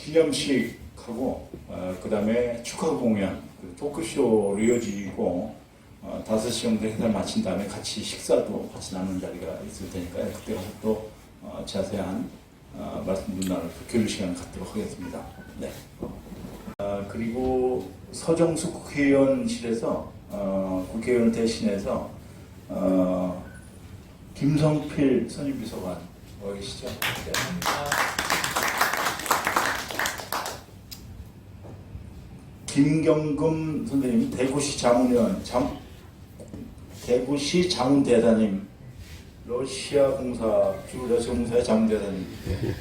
기념식하고 그 다음에 축하 공연, 토크쇼로 이어지고 5시 정도 행사를 마친 다음에 같이 식사도 같이 나누는 자리가 있을 테니까요. 그때 가서 또 자세한 말씀도 나누고 교류 시간을 갖도록 하겠습니다. 네. 그리고 서정숙 국회의원실에서 국회의원 대신해서 김성필 선임비서관 와 계시죠? 네. 김경금 선생님, 대구시 자문위원, 대구시 자문대사님, 러시아 공사의 자문대사님. 네.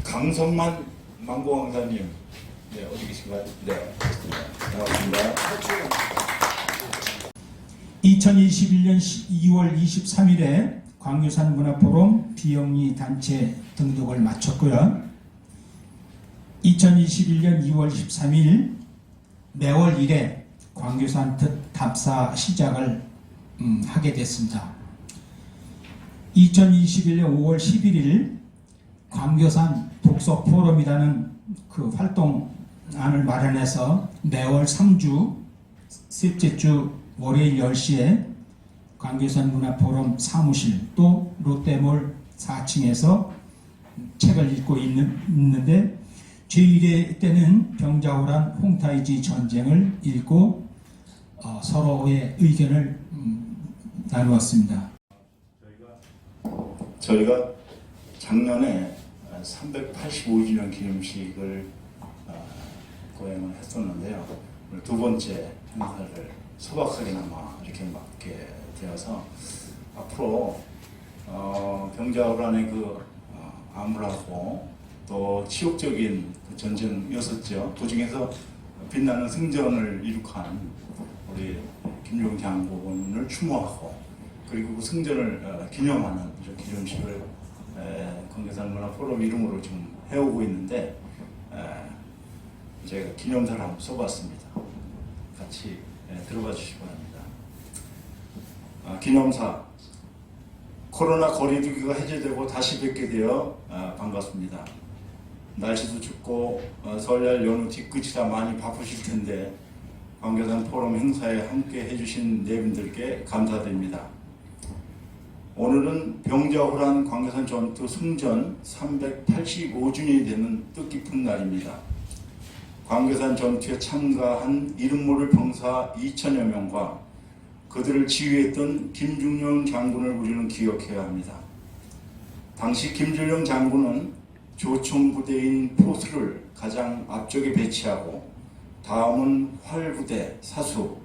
강성만 망고강사님, 네, 어디 계신가요? 네, 반갑습니다. 2021년 2월 23일에 광교산 문화포럼 비영리 단체 등록을 마쳤고요. 2021년 2월 13일 매월 1회 광교산 답사 시작을 하게 됐습니다. 2021년 5월 11일 광교산 독서포럼이라는 그 활동안을 마련해서 매월 3주 셋째 주 월요일 10시에 광교산 문화포럼 사무실 또 롯데몰 4층에서 책을 읽고 있는데 제1회 때는 병자호란 홍타이지 전쟁을 읽고 서로의 의견을 나누었습니다. 저희가 작년에 385주년 기념식을 거행을 했었는데요. 오늘 두 번째 행사를 소박하게나마 이렇게 맡게 되어서 앞으로 병자호란의 그 암울하고 또 치욕적인 그 전쟁이었었죠. 그 중에서 빛나는 승전을 이룩한 우리 김용 장군을 추모하고 그리고 그 승전을 기념하는 기념식을 광교산 문화포럼 이름으로 좀 해오고 있는데 제가 기념사를 한번 써봤습니다. 같이 들어봐 주시기 바랍니다. 기념사. 코로나 거리두기가 해제되고 다시 뵙게 되어 반갑습니다. 날씨도 춥고 설날 연휴 뒤끝이라 많이 바쁘실 텐데 광교산 포럼 행사에 함께 해주신 네 분들께 감사드립니다. 오늘은 병자호란 광교산 전투 승전 385주년이 되는 뜻깊은 날입니다. 광교산 전투에 참가한 이름 모를 병사 2천여 명과 그들을 지휘했던 김중령 장군을 우리는 기억해야 합니다. 당시 김중령 장군은 조총부대인 포수를 가장 앞쪽에 배치하고 다음은 활부대, 사수,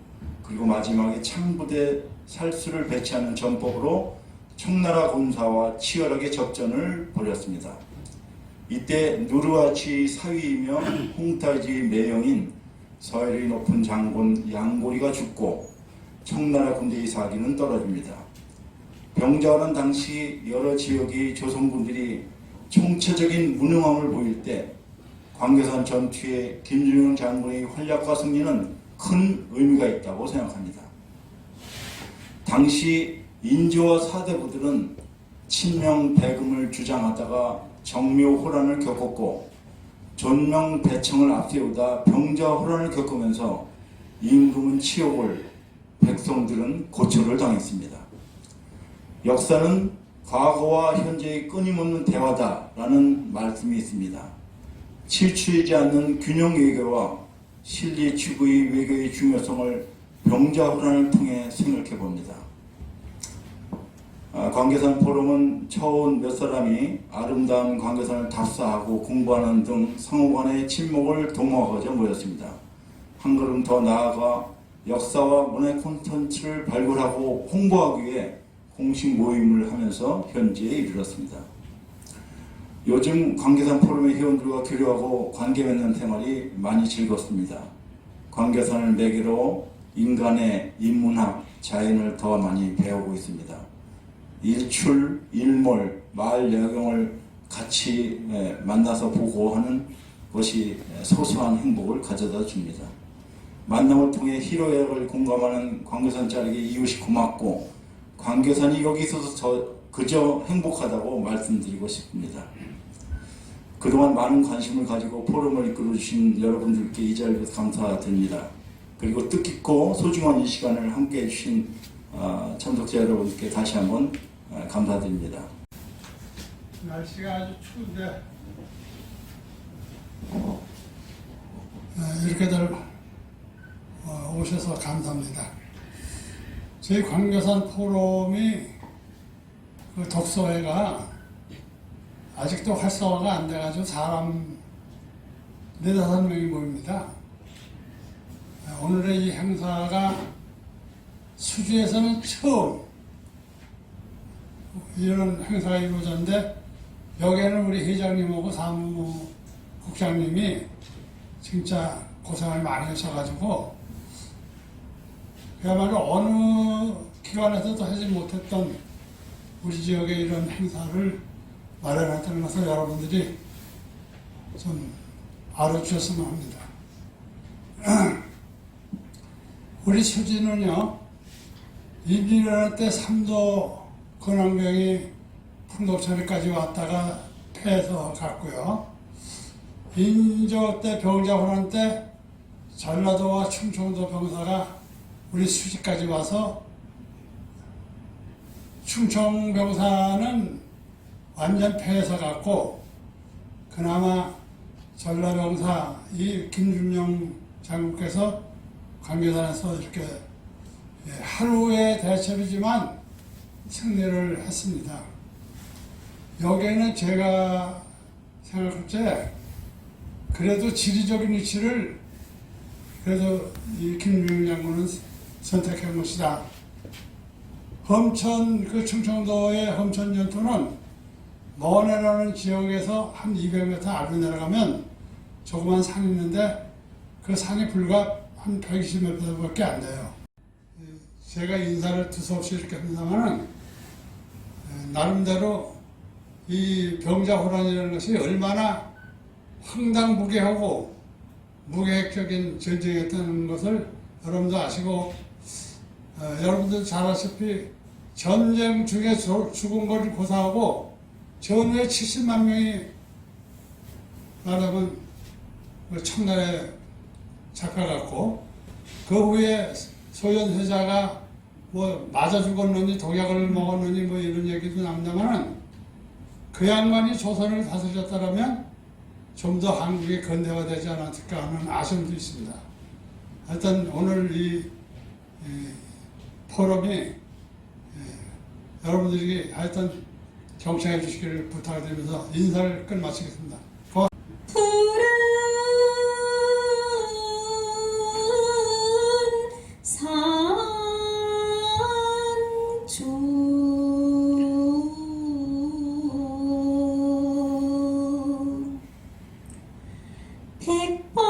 그리고 마지막에 창부대, 살수를 배치하는 전법으로 청나라 군사와 치열하게 접전을 벌였습니다. 이때 누르하치 사위이며 홍타이지 매형인 서열이 높은 장군 양고리가 죽고 청나라 군대의 사기는 떨어집니다. 병자호란 당시 여러 지역의 조선군들이 총체적인 무능함을 보일 때 광교산 전투에 김중령 장군의 활약과 승리는 큰 의미가 있다고 생각합니다. 당시 인조와 사대부들은 친명배금을 주장하다가 정묘호란을 겪었고 존명배청을 앞세우다 병자호란을 겪으면서 임금은 치욕을, 백성들은 고초를 당했습니다. 역사는 과거와 현재의 끊임없는 대화다라는 말씀이 있습니다. 치추이지 않는 균형 외교와 실리 추구의 외교의 중요성을 병자호란을 통해 생각해 봅니다. 광교산 포럼은 처음 몇 사람이 아름다운 광교산을 답사하고 공부하는 등 상호간의 친목을 도모하고자 모였습니다. 한 걸음 더 나아가 역사와 문화 콘텐츠를 발굴하고 홍보하기 위해 공식 모임을 하면서 현재에 이르렀습니다. 요즘 광교산 포럼의 회원들과 교류하고 관계 맺는 생활이 많이 즐겁습니다. 광교산을 매개로 인간의 인문학, 자연을 더 많이 배우고 있습니다. 일출, 일몰, 마을 야경을 같이 만나서 보고 하는 것이 소소한 행복을 가져다 줍니다. 만남을 통해 희로애락을 공감하는 광교산 짤에게 이웃이 고맙고 광교산이 여기 있어서 그저 행복하다고 말씀드리고 싶습니다. 그동안 많은 관심을 가지고 포럼을 이끌어주신 여러분들께 이 자리에서 감사드립니다. 그리고 뜻깊고 소중한 이 시간을 함께해 주신 참석자 여러분께 다시 한번 감사드립니다. 날씨가 아주 추운데 이렇게들 오셔서 감사합니다. 저희 광교산 포럼이 그 독서회가 아직도 활성화가 안 돼가지고 사람 4~5명이 모입니다. 오늘의 이 행사가 수지에서는 처음 이런 행사가 이루어졌는데 여기에는 우리 회장님하고 사무국장님이 진짜 고생을 많이 하셔가지고 그야말로 어느 기관에서도 하지 못했던 우리 지역의 이런 행사를 마련했다는 것을 여러분들이 좀 알아주셨으면 합니다. 우리 수지는요, 임진왜란 때 3도 근황병이 풍덕천리까지 왔다가 폐해서 갔고요. 인조 때 병자호란 때 전라도와 충청도 병사가 우리 수지까지 와서 충청 병사는 완전 폐해서 갔고 그나마 전라병사 이 김준영 장군께서 광교산에서 이렇게 하루의 대첩이지만 승리를 했습니다. 여기에는 제가 생각할 때 그래도 지리적인 위치를 그래도 이 김준영 장군은 선택한 것이다. 험천, 그 충청도의 험천 전투는 머네라는 지역에서 한 200m 아래로 내려가면 조그만 산이 있는데 그 산이 불과 한 120m밖에 안 돼요. 제가 인사를 두서없이 이렇게 합니다만은 나름대로 이 병자호란이라는 것이 얼마나 황당무계하고 무계획적인 전쟁이었다는 것을 여러분도 아시고 여러분들 잘 아시다시피 전쟁 중에 죽은 것을 고사하고 전후에 70만 명이 말하면 청나라에 잡혀갔고 그 후에 소련세자가 뭐 맞아 죽었느니 독약을 먹었느니 뭐 이런 얘기도 나옵니다만은 그 양반이 조선을 다스렸다면 좀 더 한국이 근대화되지 않았을까 하는 아쉬움도 있습니다. 하여튼 오늘 이 포럼이 여러분들이 하여튼 경청해 주시기를 부탁드리면서 인사를 끝마치겠습니다. 푸른 산중 백발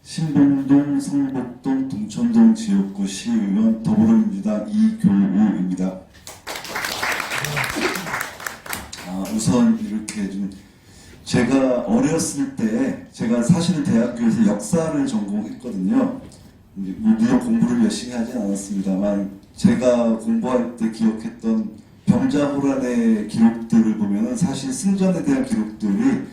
신봉동, 성북동, 동천동 지역구 시의원 더불어민주당 이교우입니다. 우선 이렇게 좀 제가 어렸을 때 제가 사실은 대학교에서 역사를 전공했거든요. 물론 공부를 열심히 하진 않았습니다만 제가 공부할 때 기억했던 병자호란의 기록들을 보면은 사실 승전에 대한 기록들이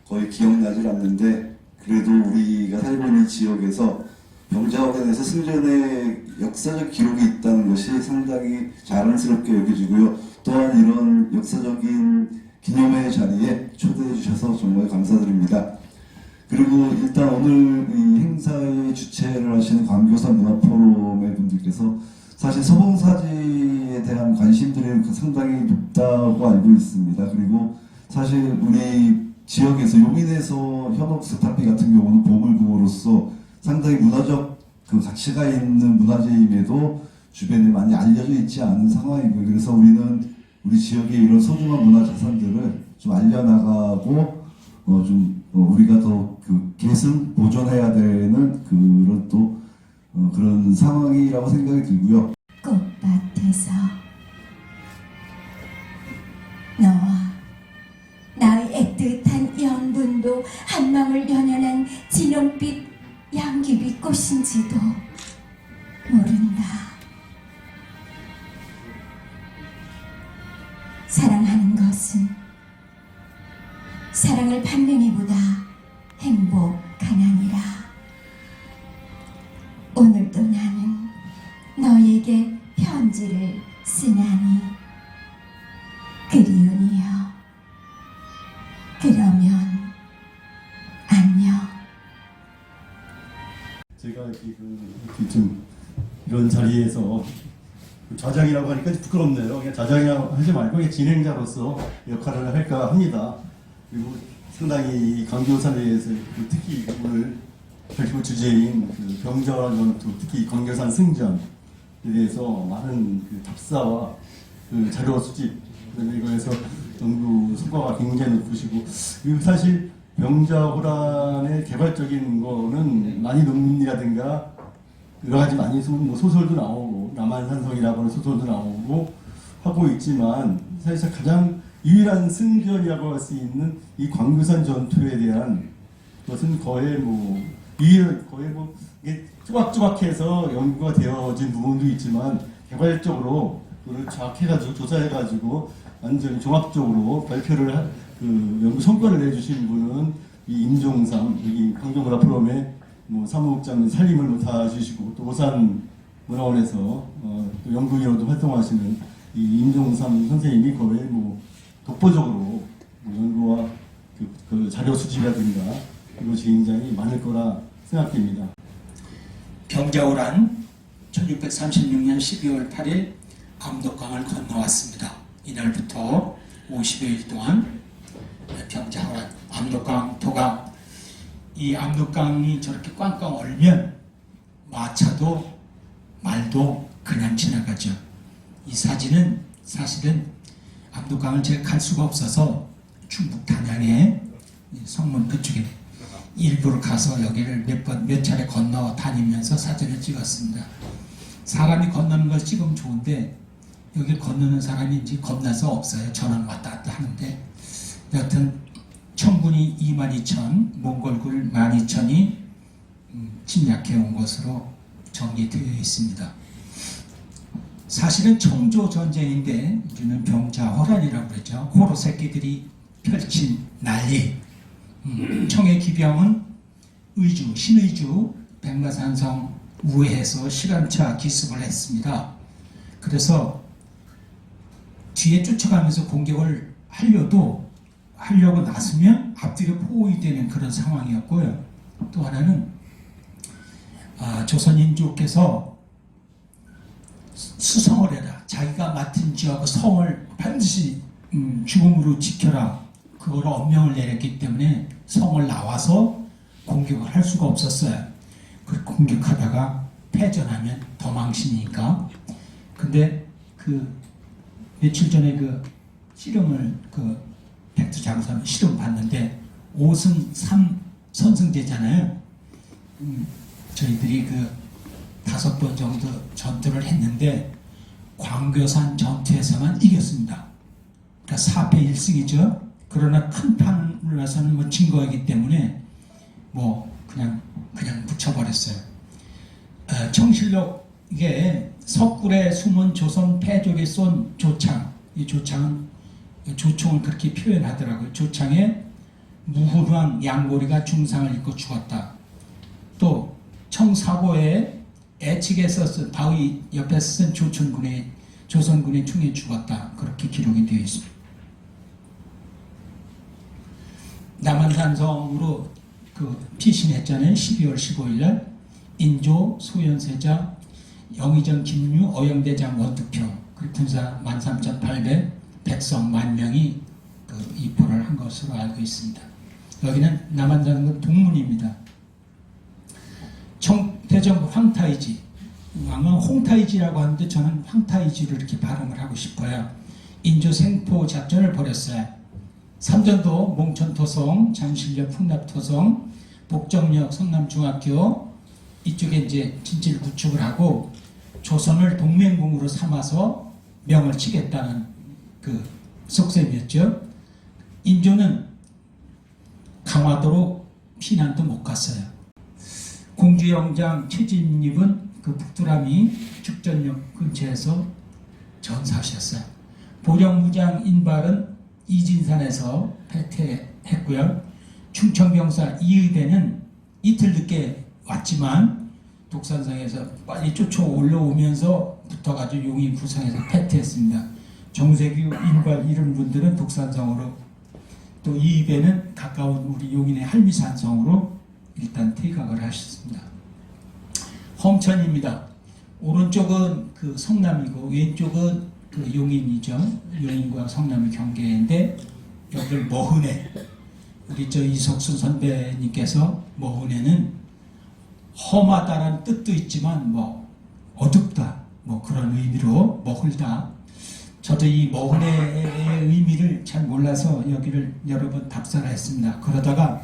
거의 기억나질 않는데 그래도 우리가 살고 있는 지역에서 병자호란에서 승전의 역사적 기록이 있다는 것이 상당히 자랑스럽게 여겨지고요. 또한 이런 역사적인 기념회 자리에 초대해 주셔서 정말 감사드립니다. 그리고 일단 오늘 이 행사의 주최를 하시는 광교사 문화포럼의 분들께서 사실 서봉사지에 대한 관심들이 상당히 높다고 알고 있습니다. 그리고 사실 우리 지역에서 용인에서 현옥 스타피 같은 경우는 보물구호로서 상당히 문화적 그 가치가 있는 문화재임에도 주변에 많이 알려져 있지 않은 상황이고요. 그래서 우리는 우리 지역의 이런 소중한 문화자산들을 좀 알려나가고 우리가 더 그 계승 보존해야 되는 그런 또 그런 상황이라고 생각이 들고요. 꽃밭에서 너와 나의 애틋한 영분도 한마음을 연연한 진홍빛 양귀비 꽃인지도 모른다. 사랑하는 것은 사랑을 받는 이보다 행복하나니라. 오늘도 나는 너에게 편지를 쓰나니 그리운이여 그러면 안녕. 제가 이렇게 좀 이런 자리에서 좌장이라고 하니까 부끄럽네요. 그냥 좌장이라고 하지 말고 그냥 진행자로서 역할을 할까 합니다. 그리고 상당히 이 광교산에 대해서 특히 오늘 발표 주제인 그 병자호란 전투, 특히 광교산 승전에 대해서 많은 그 답사와 그 자료 수집 이거에서 연구 성과가 굉장히 높으시고 그리고 사실 병자호란의 개발적인 거는 많이 논문이라든가 여러 가지 많이 소설도 나오고 남한산성이라고 하는 소설도 나오고 하고 있지만 사실 가장 유일한 승전이라고 할 수 있는 이 광교산 전투에 대한 것은 거의 이게 조각조각해서 연구가 되어진 부분도 있지만 개발적으로 그걸 정확해가지고 조사해가지고 완전히 종합적으로 발표를 그 연구 성과를 내주신 분은 이 임종삼 여기 광교문화포럼의 사무국장 살림을 다 주시고 또 오산 문화원에서 또 연구위원으로 활동하시는 이 임종삼 선생님이 거의 독보적으로 연구와 그 자료 수집이라든가 이것이 굉장히 많을 거라 생각됩니다. 병자호란 1636년 12월 8일 압록강을 건너왔습니다. 이날부터 50여일 동안 병자호란, 압록강, 도강 이 압록강이 저렇게 꽝꽝 얼면 마차도 말도 그냥 지나가죠. 이 사진은 사실은 압록강을 제가 갈 수가 없어서 충북 단양에 성문 그쪽에 일부러 가서 여기를 몇 차례 건너 다니면서 사진을 찍었습니다. 사람이 건너는 걸 찍으면 좋은데 여기 건너는 사람이 이제 겁나서 없어요. 전원 왔다 갔다 하는데 여하튼 청군이 22,000, 몽골군 12,000이 침략해 온 것으로 정리되어 있습니다. 사실은 청조 전쟁인데 우리는 병자호란이라고 그러죠. 호로 새끼들이 펼친 난리. 청의 기병은 의주, 신의주, 백마산성 우회해서 시간차 기습을 했습니다. 그래서 뒤에 쫓아가면서 공격을 하려고 나서면 앞뒤로 포위되는 그런 상황이었고요. 또 하나는 조선인주께서 수성을 해라. 자기가 맡은 지역의 성을 반드시 죽음으로 지켜라. 그걸 엄명을 내렸기 때문에 성을 나와서 공격을 할 수가 없었어요. 그 공격하다가 패전하면 더 망신이니까. 근데 그 며칠 전에 그 실험을 백두장사는 실험 봤는데 5승 3선승제잖아요. 저희들이 그 5번 정도 전투를 했는데 광교산 전투에서만 이겼습니다. 그러니까 4패 1승이죠. 그러나 큰 판을 와서는 뭐 증거이기 때문에 뭐 그냥 붙여버렸어요. 청실록에 석굴에 숨은 조선 패족이 쏜 조창, 이 조창은 조총을 그렇게 표현하더라고요. 조창에 무후왕 양고리가 중상을 입고 죽었다. 또 청사고에 애측에서 쓴 바위 옆에 쓴 조선군의 총에 죽었다. 그렇게 기록이 되어 있습니다. 남한산성으로 그 피신했잖아요. 12월 15일 날 인조, 소현세자, 영의정, 김유, 어영대장, 원투표 그 군사 13,800 백성 10,000명이 그 입포를 한 것으로 알고 있습니다. 여기는 남한산성 동문입니다. 대전부 황타이지, 왕은 홍타이지라고 하는데 저는 황타이지로 이렇게 발음을 하고 싶어요. 인조 생포 작전을 벌였어요. 삼전도, 몽천토성, 잠실역 풍납토성, 복정역 성남중학교 이쪽에 이제 진실 구축을 하고 조선을 동맹국으로 삼아서 명을 치겠다는 그 속셈이었죠. 인조는 강화도로 피난도 못 갔어요. 공주영장 최진립은 그 북두라미 죽전역 근처에서 전사하셨어요. 보령무장 인발은 이진산에서 패퇴했고요. 충청병사 이의대는 이틀 늦게 왔지만 독산성에서 빨리 쫓아 올라오면서 붙어가지고 용인 구상에서 패퇴했습니다. 정세규, 인발 이런 분들은 독산성으로, 또 이의대는 가까운 우리 용인의 할미산성으로 일단 퇴각을 하셨습니다. 험천입니다. 오른쪽은 그 성남이고 왼쪽은 그 용인이죠. 용인과 성남의 경계인데 여기를 머흔회, 우리 저 이석순 선배님께서 머흔회는 험하다는 뜻도 있지만 뭐 어둡다 뭐 그런 의미로 머흔다. 저도 이 머흔회의 의미를 잘 몰라서 여기를 여러 번 답사를 했습니다. 그러다가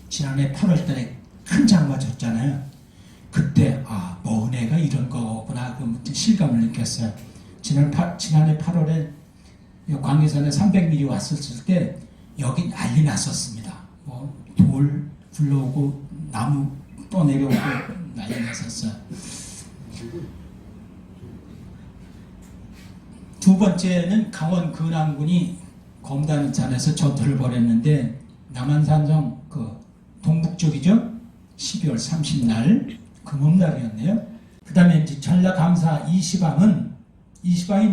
지난해 8월 달에 큰 장마 졌잖아요. 그때 머흔회가 이런 거구나 그 실감을 느꼈어요. 지난해 8월에 광해산에 300mm 왔었을 때 여기 난리 났었습니다. 뭐 돌 굴러오고 나무 떠내려오고 난리 났었어요. 두 번째는 강원 근안군이 검단산에서 전투를 벌였는데 남한산성 그 동북쪽이죠. 12월 30날 금음날이었네요. 그 다음에 이제 전라감사 이시방은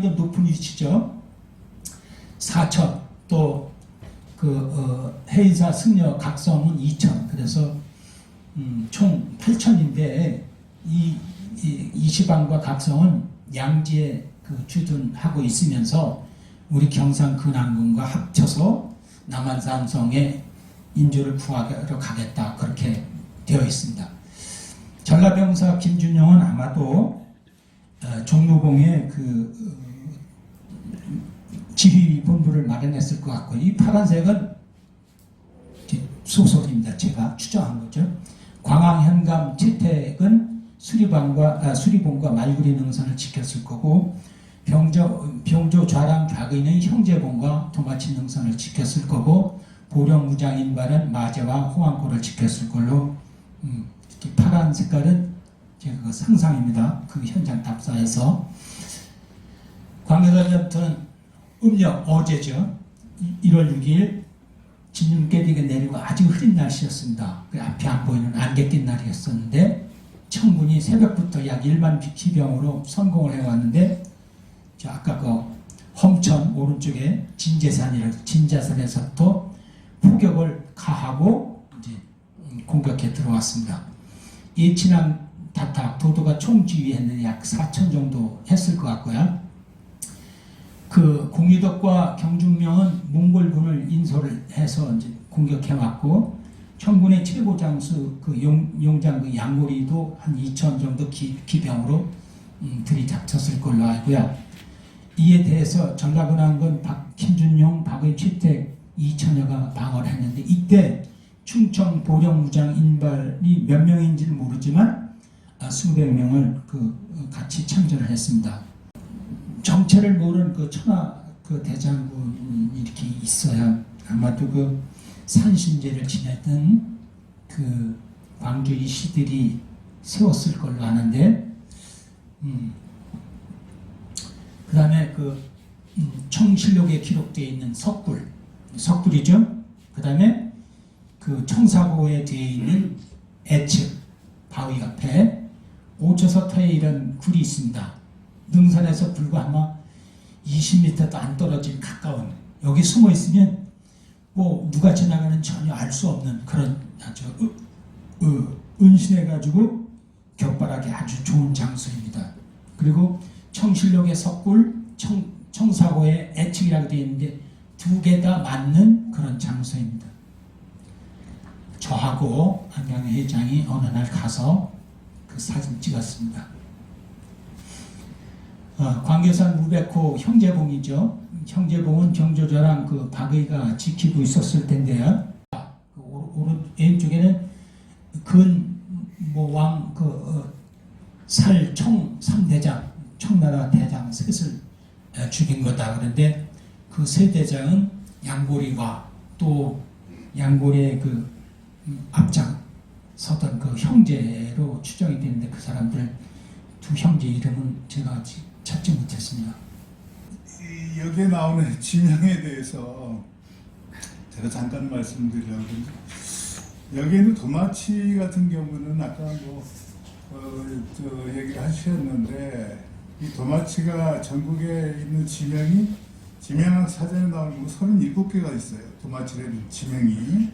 좀 높은 위치죠. 사천, 또 해인사 승려 각성은 2천. 그래서 총 8천인데 이시방과 각성은 양지에 그 주둔하고 있으면서 우리 경상 근안군과 합쳐서 남한산성에 인조를 구하러 가겠다 그렇게 되어 있습니다. 전라병사 김준영은 아마도 종로봉에 그 지휘 본부를 마련했을 것 같고, 이 파란색은 소설입니다. 제가 추정한 거죠. 광항현감 채택은 수리봉과 말구리 능선을 지켰을 거고, 병조 좌랑 좌근의 형제봉과 도마치 능선을 지켰을 거고, 보령무장인발은 마제와 홍안고를 지켰을 걸로, 파란 색깔은 제가 그 상상입니다. 그 현장 답사에서. 광해산 전투는 음력 어제죠. 1월 6일 진윤깨비가 내리고 아주 흐린 날씨였습니다. 그 앞이 안 보이는 안개 낀 날이었었는데 청군이 새벽부터 약 1만 기병으로 선공을 해왔는데, 아까 그 험천 오른쪽에 진자산에서부터 포격을 가하고 이제 공격해 들어왔습니다. 예친항 다탁 도도가 총지휘했는데 약 4천 정도 했을 것 같고요. 그 공유덕과 경중명은 몽골군을 인솔을 해서 이제 공격해왔고, 청군의 최고 장수 그 용장 그 양고리도 한 2천 정도 기병으로 들이닥쳤을 걸로 알고요. 이에 대해서 전라근안군 김준용, 박의 최택 2천여가 방어를 했는데, 이때 충청 보령무장 인발이 몇 명인지는 모르지만 수백 명을 같이 참전을 했습니다. 정체를 모르는 천하 대장군이 이렇게 있어야 아마도 산신제를 지냈던 광주의 시들이 세웠을 걸로 아는데, 그 다음에 청실록에 기록되어 있는 석굴이죠. 그 다음에 청사고에 되어 있는 애측, 바위 옆에 오초서터에 이런 굴이 있습니다. 능선에서 불과 아마 20m도 안 떨어진 가까운, 여기 숨어 있으면 누가 지나가는 전혀 알 수 없는 그런 아주 은신해가지고 격발하기 아주 좋은 장소입니다. 그리고 청실록의 석굴, 청사고의 애측이라고 되어 있는데 두 개 다 맞는 그런 장소입니다. 저하고 안경희 회장이 어느 날 가서 사진 찍었습니다. 광교산 무백호 형제봉이죠. 형제봉은 경조저랑 박의가 지키고 있었을 텐데요. 왼쪽에는 근모왕 살총 3대장, 청나라 대장 셋을 죽인 거다. 그런데 그 세 대장은 양고리와 또 양고리의 앞장 서던 형제로 추정이 되는데 그 사람들 두 형제 이름은 제가 아직 찾지 못했습니다. 여기에 나오는 지명에 대해서 제가 잠깐 말씀드리려고 합니다. 여기에는 도마치 같은 경우는 아까 얘기를 하셨는데, 이 도마치가 전국에 있는 지명학 사전에 나오는 거 37개가 있어요. 도마치라는 지명이.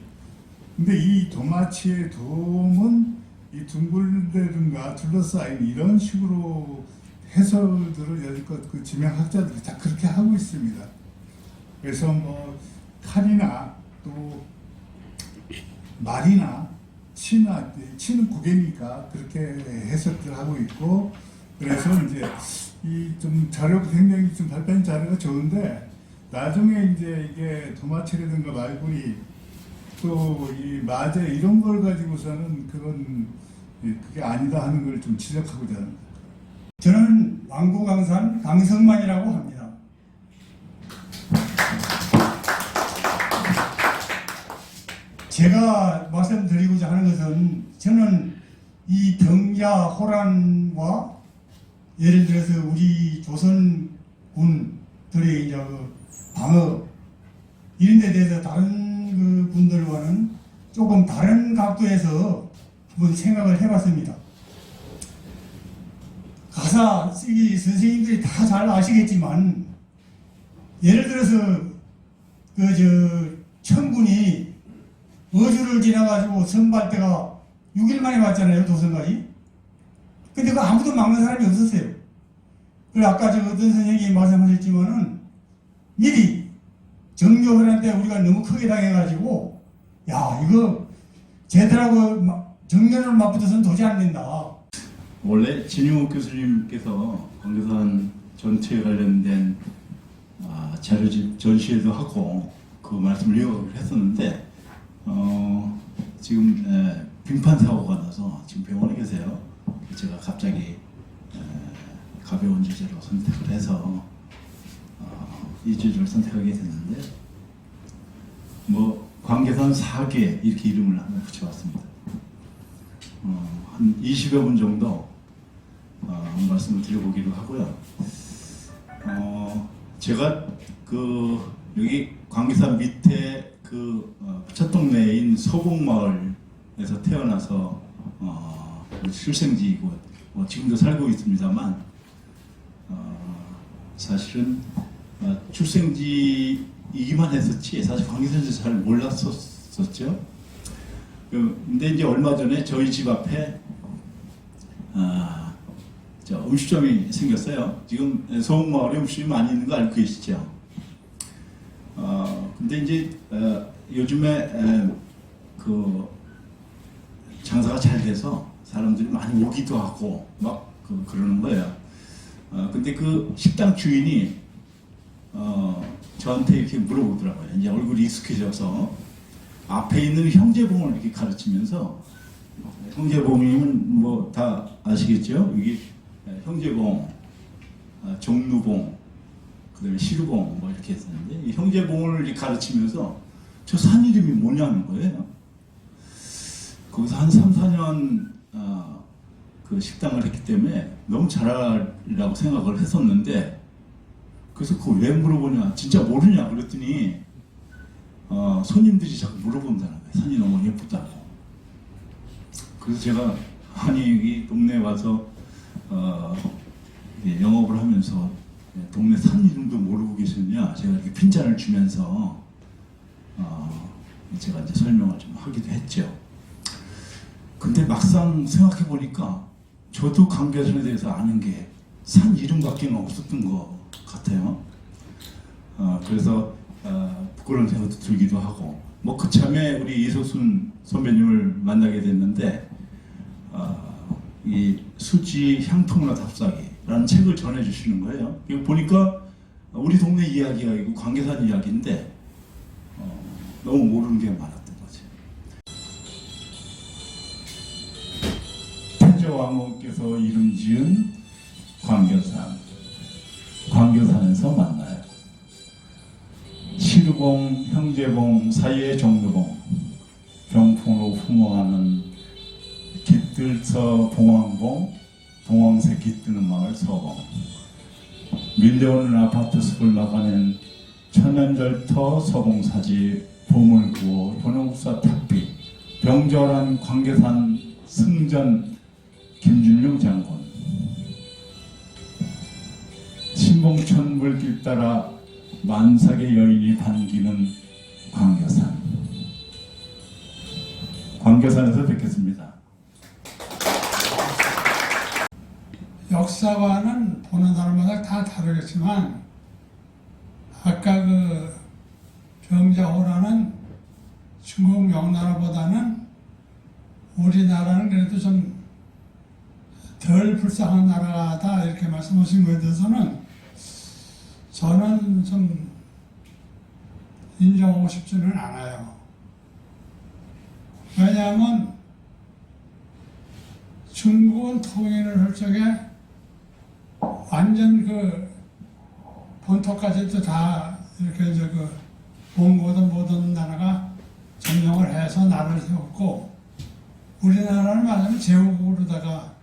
근데 이 도마치의 도움은 이 둥글대든가 둘러싸인 이런 식으로 해설들을 여지껏 지명학자들이 다 그렇게 하고 있습니다. 그래서 칼이나 또 말이나 치는 구개니까 그렇게 해석을 하고 있고, 그래서 이제 이 좀 자료가 굉장히 좀 발표한 자료가 좋은데, 나중에 이제 이게 도마치라든가 말구리 또 이 마제 이런 걸 가지고서는 그게 아니다 하는 걸 좀 지적하고자 합니다. 저는 왕고강산 강성만이라고 합니다. 제가 말씀드리고자 하는 것은, 저는 이 병야 호란과 예를 들어서 우리 조선군들의 이제 방어 이런 데 대해서 다른 분들과는 조금 다른 각도에서 한번 생각을 해봤습니다. 가사 쓰기 선생님들이 다 잘 아시겠지만, 예를 들어서 청군이 어주를 지나가지고 선발대가 6일 만에 왔잖아요, 도선까지. 근데 아무도 막는 사람이 없었어요. 그리고 아까 어떤 선생님이 말씀하셨지만은, 미리 정교훈한 때 우리가 너무 크게 당해가지고, 이거 쟤들하고 정면을 맞붙어서는 도저히 안 된다. 원래 진용욱 교수님께서 광교산 전투에 관련된 자료집 전시회도 하고 그 말씀을 요약을 했었는데, 지금 빙판 사고가 나서 지금 병원에 계세요. 제가 갑자기 가벼운 주제로 선택을 해서 이 주제를 선택하게 됐는데, 광교산 4개 이렇게 이름을 한번 붙여봤습니다. 한 20여 분 정도 말씀을 드려보기로 하고요. 제가 여기 광교산 밑에 첫 동네인 서곡마을에서 태어나서 출생지이고 지금도 살고 있습니다만, 사실은 출생지이기만 했었지 사실 광교산에서 잘 몰랐었죠. 근데 이제 얼마 전에 저희 집 앞에 음식점이 생겼어요. 지금 서곡마을에 음식점이 많이 있는 거 알고 계시죠? 근데 이제 요즘에 장사가 잘 돼서 사람들이 많이 오기도 하고 막 그러는 거예요. 근데 그 식당 주인이 저한테 이렇게 물어보더라고요. 이제 얼굴이 익숙해져서 앞에 있는 형제봉을 이렇게 가르치면서 형제봉이면 뭐 다 아시겠죠? 이게 형제봉, 종루봉, 그다음에 시루봉 뭐 이렇게 했었는데 이 형제봉을 이렇게 가르치면서 저 산 이름이 뭐냐는 거예요. 거기서 한 3, 4년 그 식당을 했기 때문에 너무 잘하리라고 생각을 했었는데 그래서 그거 왜 물어보냐 진짜 모르냐 그랬더니 손님들이 자꾸 물어본다는 거예요. 산이 너무 예쁘다고. 그래서 제가 아니 여기 동네에 와서 영업을 하면서 동네 산 이름도 모르고 계셨냐 제가 이렇게 핀잔을 주면서 제가 이제 설명을 좀 하기도 했죠. 근데 막상 생각해 보니까 저도 광교산에 대해서 아는 게 산 이름밖에 없었던 것 같아요. 그래서 부끄러운 생각도 들기도 하고 뭐 그참에 우리 이소순 선배님을 만나게 됐는데 이 수지 향토문화 답사기라는 책을 전해주시는 거예요. 이거 보니까 우리 동네 이야기가 아니고 광교산 이야기인데 너무 모르는 게 많았던 거지. 태조왕후께서 이름 지은 광교산, 광교산에서 만나요. 시루봉, 형제봉 사이의 종루봉, 병풍으로 풍어하는 깃들서 봉황봉, 봉황새 깃드는 마을 서봉, 밀려오는 아파트 숲을 막아낸 천연절터 서봉사지 보물구호 현옥사 탁비 병절한 광교산 승전 김준룡 장군 신봉천 물길 따라 만삭의 여인이 반기는 광교산. 광교산에서 뵙겠습니다. 역사관은 보는 사람마다 다 다르겠지만 아까 그 병자호라는 중국 명나라보다는 우리나라는 그래도 좀 덜 불쌍한 나라다 이렇게 말씀하신 거에 대해서는 저는 좀 인정하고 싶지는 않아요. 왜냐하면 중국은 통일을 할 적에 완전 그 본토까지도 다 이렇게 이제 그 몽고든 뭐든 나라가 점령을 해서 나라를 세웠고 우리나라는 말하자면 제후국으로다가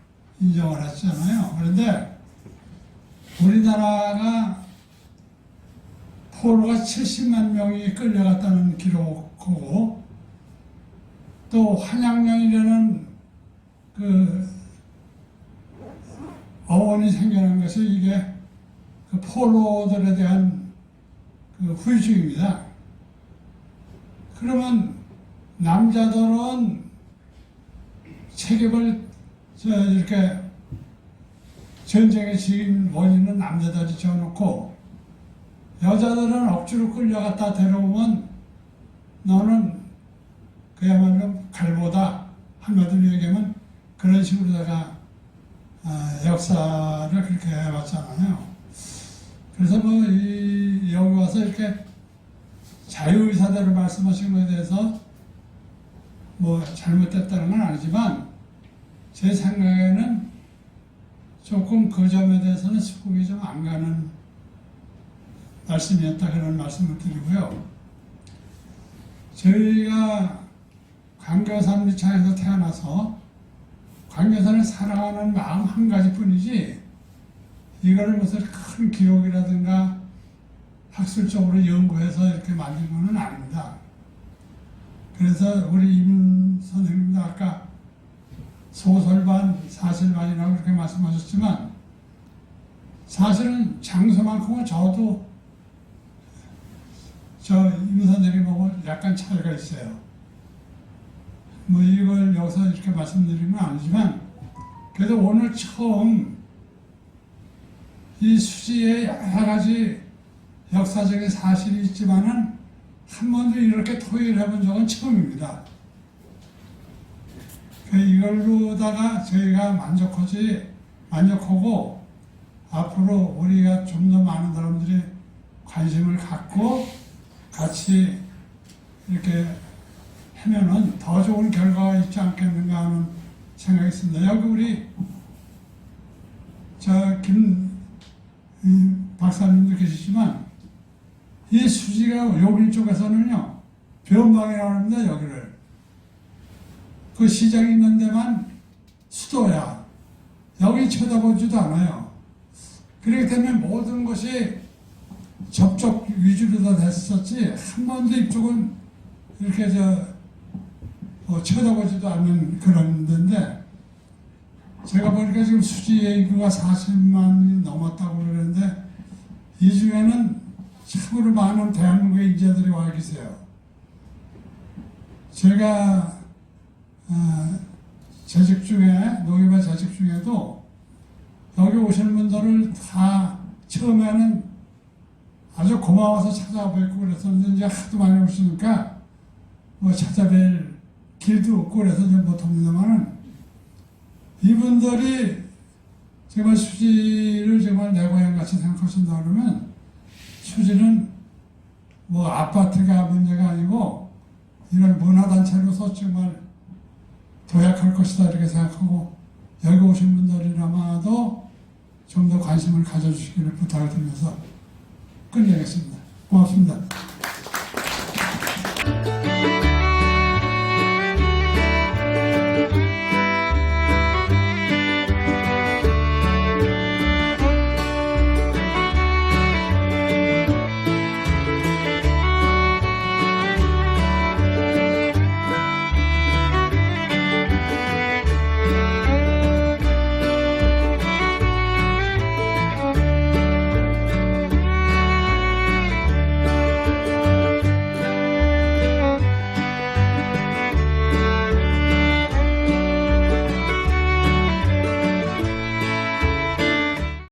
인정을 했잖아요. 그런데 우리나라가 포로가 70만 명이 끌려갔다는 기록하고 또 한양령이라는 그 어원이 생겨난 것이 이게 그 포로들에 대한 그 후유증입니다. 그러면 남자들은 책임을 이렇게 전쟁의 지인 원인은 남자들이 져놓고 여자들은 억지로 끌려갔다 데려오면 너는 그야말로 갈보다 한마디로 얘기하면 그런 식으로다가 역사를 그렇게 해왔잖아요. 그래서 뭐 여기 와서 이렇게 자유의사대로 말씀하신 것에 대해서 뭐 잘못됐다는 건 아니지만 제 생각에는 조금 그 점에 대해서는 수긍이 좀 안 가는 말씀이었다 그런 말씀을 드리고요. 저희가 광교산 밑창에서 태어나서 광교산을 사랑하는 마음 한 가지뿐이지 이거를 무슨 큰 기록이라든가 학술적으로 연구해서 이렇게 만든 것은 아닙니다. 그래서 우리 임 선생님도 아까 소설반, 사실반이라고 그렇게 말씀하셨지만 사실은 장소만큼은 저도 저 임 선생님하고 약간 차이가 있어요. 뭐 이걸 여기서 이렇게 말씀드리는 건 아니지만 그래도 오늘 처음 이 수지에 여러 가지 역사적인 사실이 있지만은 한 번도 이렇게 토의를 해본 적은 처음입니다. 이걸로다가 저희가 만족하고 앞으로 우리가 좀 더 많은 사람들이 관심을 갖고 같이 이렇게 하면은 더 좋은 결과가 있지 않겠는가 하는 생각이 있습니다. 여기 우리 김 박사님도 계시지만 이 수지가 여기 쪽에서는요 변방이라고 합니다. 여기를 그 시장 있는 데만 수도야. 여기 쳐다보지도 않아요. 그렇기 때문에 모든 것이 접촉 위주로 다 됐었지 한 번도 이쪽은 이렇게 쳐다보지도 않는 그런 데인데 제가 보니까 지금 수지의 인구가 40만이 넘었다고 그러는데 이 중에는 참으로 많은 대한민국의 인재들이 와 계세요. 제가 재직 중에 노예반 재직 중에도 여기 오시는 분들을 다 처음에는 아주 고마워서 찾아뵙고 그랬었는데 이제 하도 많이 오시니까 뭐 찾아뵐 길도 없고 그래서 좀 못합니다만은 이분들이 정말 수지를 정말 내 고향같이 생각하신다 그러면 수지는 뭐 아파트가 문제가 아니고 이런 문화단체로서 정말 도약할 것이다 이렇게 생각하고 여기 오신 분들이라마도 좀 더 관심을 가져주시기를 부탁을 드리면서 끝내겠습니다. 고맙습니다.